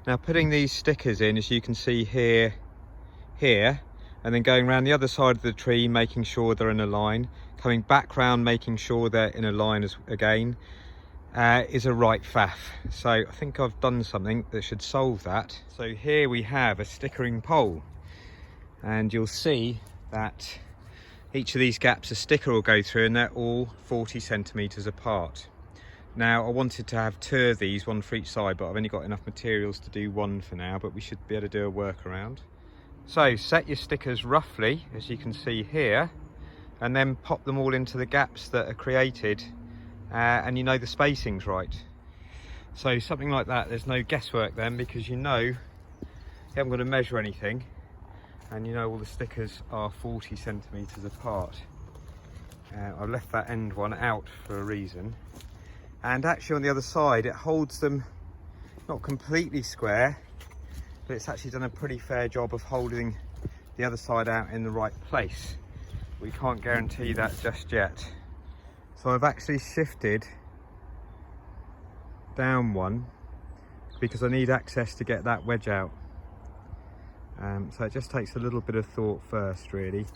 Now putting these stickers in, as you can see here, and then going around the other side of the tree, making sure they're in a line, coming back round, making sure they're in a line again, is a right faff. So I think I've done something that should solve that. So here we have a stickering pole, and you'll see that each of these gaps a sticker will go through, and they're all 40 centimeters apart. Now I wanted to have 2 of these, one for each side, but I've only got enough materials to do 1 for now, but we should be able to do a workaround. So set your stickers roughly, as you can see here, and then pop them all into the gaps that are created, and you know the spacing's right. So something like that, there's no guesswork then, because you know you haven't got to measure anything, and you know all the stickers are 40 centimeters apart. I've left that end one out for a reason. And actually on the other side, it holds them not completely square, but it's actually done a pretty fair job of holding the other side out in the right place. We can't guarantee that just yet. So I've actually shifted down one because I need access to get that wedge out. So it just takes a little bit of thought first, really.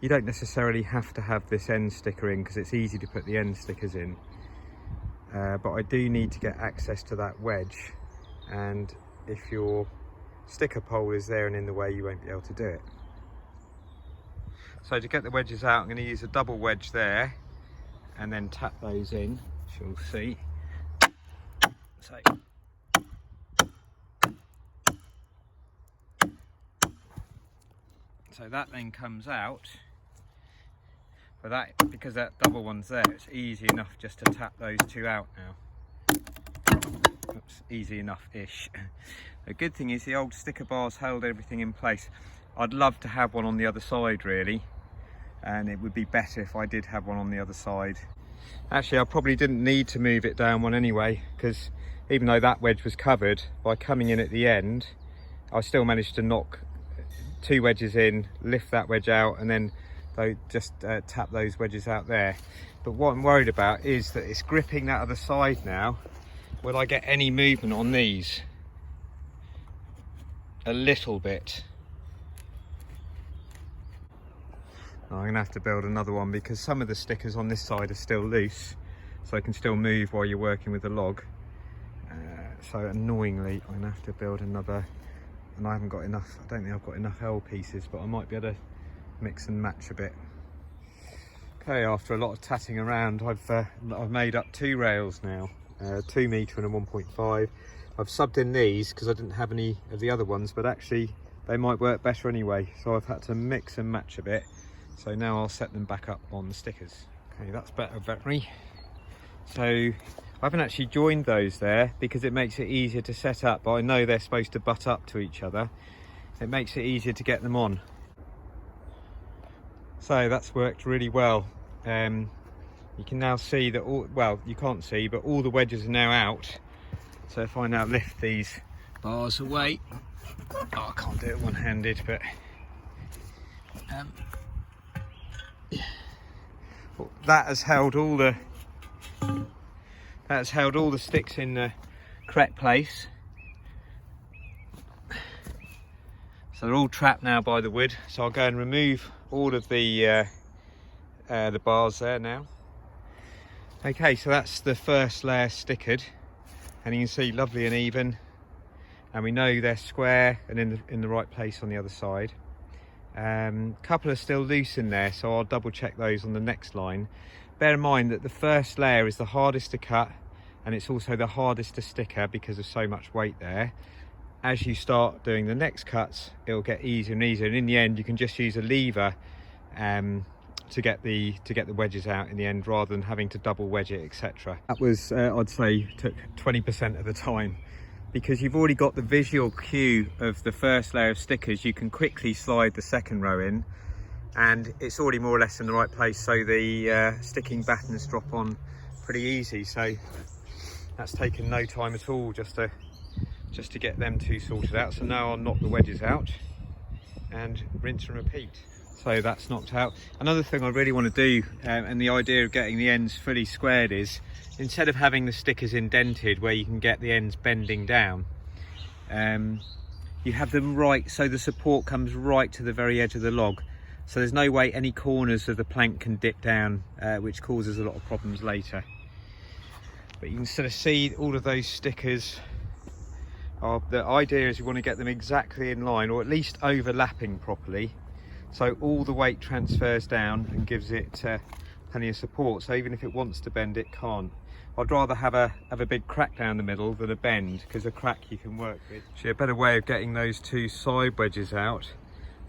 You don't necessarily have to have this end sticker in because it's easy to put the end stickers in, but I do need to get access to that wedge, and if your sticker pole is there and in the way, you won't be able to do it. So to get the wedges out, I'm going to use a double wedge there and then tap those in, as you'll see. So that then comes out, but that, because that double one's there, it's easy enough just to tap those 2 out now. Oops, easy enough-ish. The good thing is the old sticker bars held everything in place. I'd love to have one on the other side really, and it would be better if I did have one on the other side. Actually, I probably didn't need to move it down one anyway, because even though that wedge was covered, by coming in at the end, I still managed to knock 2 wedges in, lift that wedge out, and then just tap those wedges out there. But what I'm worried about is that it's gripping that other side now. Will I get any movement on these? A little bit. I'm going to have to build another one because some of the stickers on this side are still loose, so I can still move while you're working with the log. So annoyingly, I'm going to have to build another. And I haven't got enough, I don't think I've got enough L pieces, but I might be able to mix and match a bit. Okay, after a lot of tatting around, I've made up 2 rails now, 2 metre and a 1.5. I've subbed in these because I didn't have any of the other ones, but actually they might work better anyway, so I've had to mix and match a bit. So now I'll set them back up on the stickers. Okay, that's better, veterinary. So I haven't actually joined those there because it makes it easier to set up, but I know they're supposed to butt up to each other. It makes it easier to get them on. So that's worked really well. You can now see that all, well, you can't see, but all the wedges are now out. So if I now lift these bars away, oh, I can't do it one-handed, but that has held all the sticks in the correct place. So they're all trapped now by the wood. So I'll go and remove all of the bars there now. Okay, so that's the first layer stickered, and you can see lovely and even, and we know they're square and in the right place on the other side. Couple are still loose in there, so I'll double check those on the next line. Bear in mind that the first layer is the hardest to cut, and it's also the hardest to sticker because of so much weight there. As you start doing the next cuts, it'll get easier and easier, and in the end you can just use a lever to get the wedges out in the end, rather than having to double wedge it, etc. That was I'd say took 20% of the time, because you've already got the visual cue of the first layer of stickers. You can quickly slide the second row in, and it's already more or less in the right place, so the sticking battens drop on pretty easy. So that's taken no time at all just to get them two sorted out. So now I'll knock the wedges out and rinse and repeat. So that's knocked out. Another thing I really want to do, and the idea of getting the ends fully squared, is instead of having the stickers indented where you can get the ends bending down, you have them right so the support comes right to the very edge of the log, so there's no way any corners of the plank can dip down, which causes a lot of problems later. But you can sort of see all of those stickers. The idea is you want to get them exactly in line, or at least overlapping properly, so all the weight transfers down and gives it plenty of support, so even if it wants to bend, it can't. I'd rather have a big crack down the middle than a bend, because a crack you can work with. Actually, a better way of getting those two side wedges out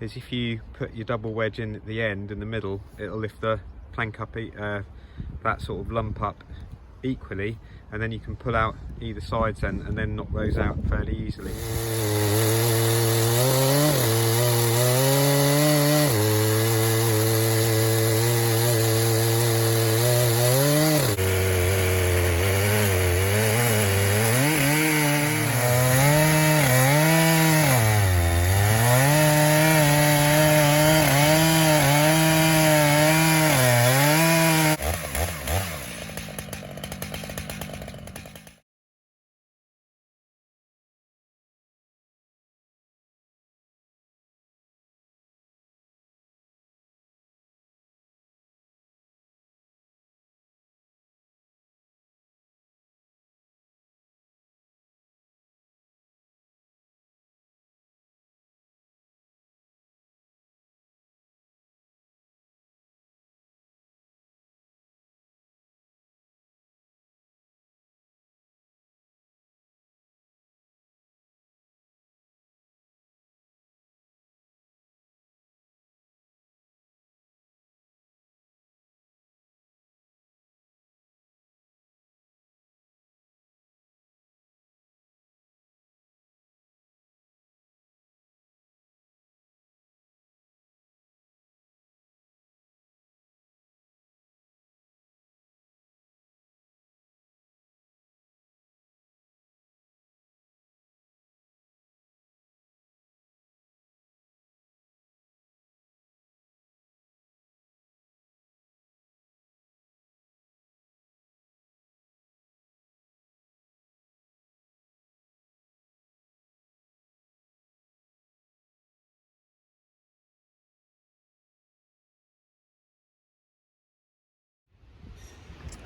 is if you put your double wedge in at the end, in the middle, it'll lift the plank up, that sort of lump up equally, and then you can pull out either sides and then knock those out fairly easily.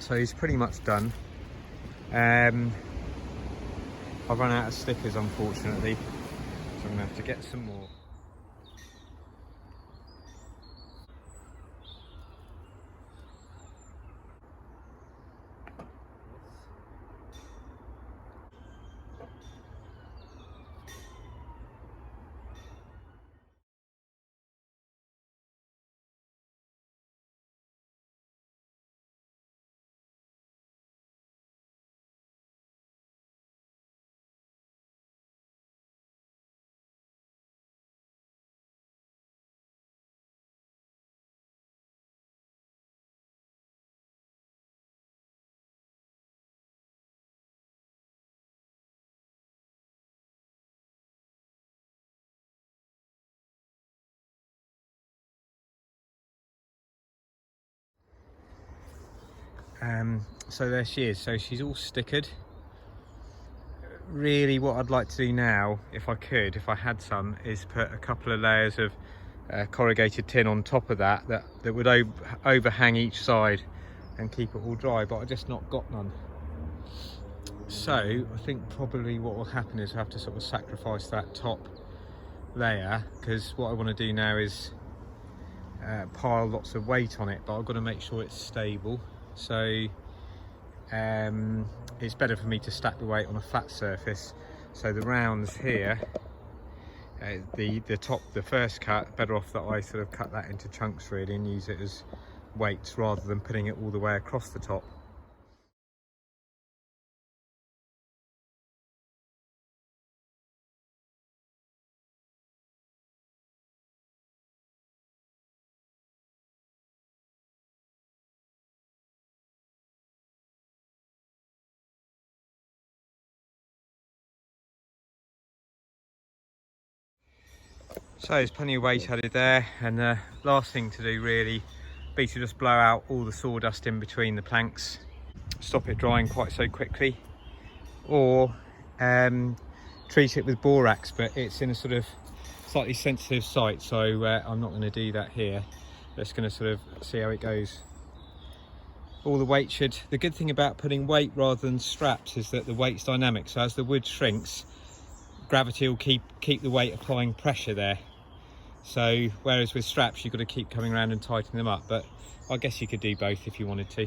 So he's pretty much done. I've run out of stickers, unfortunately, so I'm going to have to get some more. So there she is. So she's all stickered. Really what I'd like to do now, if I could, if I had some, is put a couple of layers of corrugated tin on top of that would overhang each side and keep it all dry, but I've just not got none. So I think probably what will happen is I have to sort of sacrifice that top layer, because what I want to do now is pile lots of weight on it, but I've got to make sure it's stable. So it's better for me to stack the weight on a flat surface. So the rounds here, the first cut, better off that I sort of cut that into chunks really and use it as weights rather than putting it all the way across the top. So there's plenty of weight added there, and the last thing to do really be to just blow out all the sawdust in between the planks. stop it drying quite so quickly, or treat it with borax, but it's in a sort of slightly sensitive site, so I'm not going to do that here. Just going to sort of see how it goes. All the weight should, the good thing about putting weight rather than straps is that the weight's dynamic, so as the wood shrinks, gravity will keep the weight applying pressure there. So whereas with straps you've got to keep coming around and tightening them up, but I guess you could do both if you wanted to.